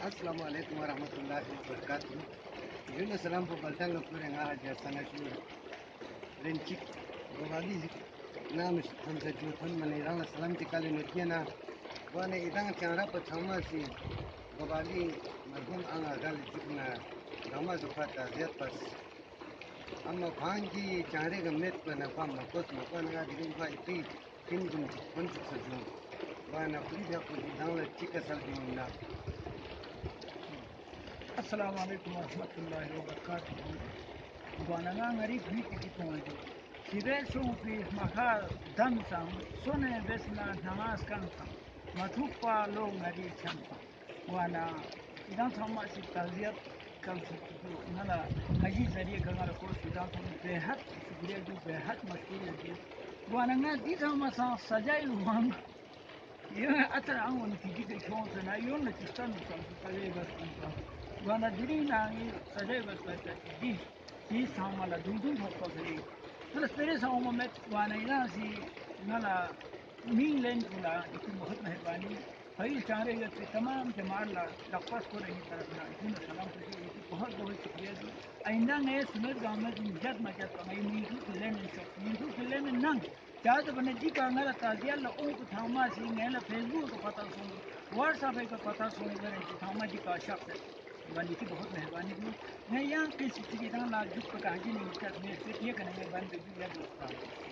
السلام علیکم ورحمۃ اللہ وبرکاتہ. Yun salam po baltang na pure nga haja sana shi renchik gobali nam tham sa juthun manirang salam tikali nutiana wane idang chara pa thama si gobali marhum anga gal jukna rama zufata zet pas amma phangi chare ga met pa na pam na kos na pa nga digin pa iti tin gum kun sa ju wana puli da ko idang la chika sal na. السلام علیکم ورحمۃ اللہ وبرکاتہ. گوانا غریب بھی کی پہنچ سیدھے سو پی مکھا دم سام سونے بیسنا نماز کان سام متھوپا لو غری چھن گوانا دان تھما سی تربیت کل سو نلا حجی ذریعہ گنگا کو سودان تو بے حد شکریہ جو بے حد مشکور ہے گوانا دی تھما سا سجائی وان یہ اتر ان کی کی کھون سے نہ یوں نہ کستان سام پلے بس وانا دری ناگی سجائی بس بس دی دی سامالا دوندون ہوتا گئی پلس پہلے ساموں میں وانا اینا سی نالا مین لین کلا اسی بہت مہربانی بھائی چارے گا کہ تمام جماعت لا لقص کو رہی طرف نا اسی سلام کرتے اسی بہت بہت شکریہ دی آئندہ نئے سنت گامت مجد مجد پنگائی منزو کی لین شک منزو کی لین ننگ چاہتے بنے جی کا نالا تازیہ لا اون کو تھاما سی نیلا فیس بک کا پتہ سن واٹس ایپ کا پتہ سن گرے کہ تھاما جی کا شخص ہے والی کی بہت مہربانی کی میں یہاں کسی چیز کا لاج جس پر کہا جی نہیں چاہتے میں یہ کرنے میں بند بھی دوست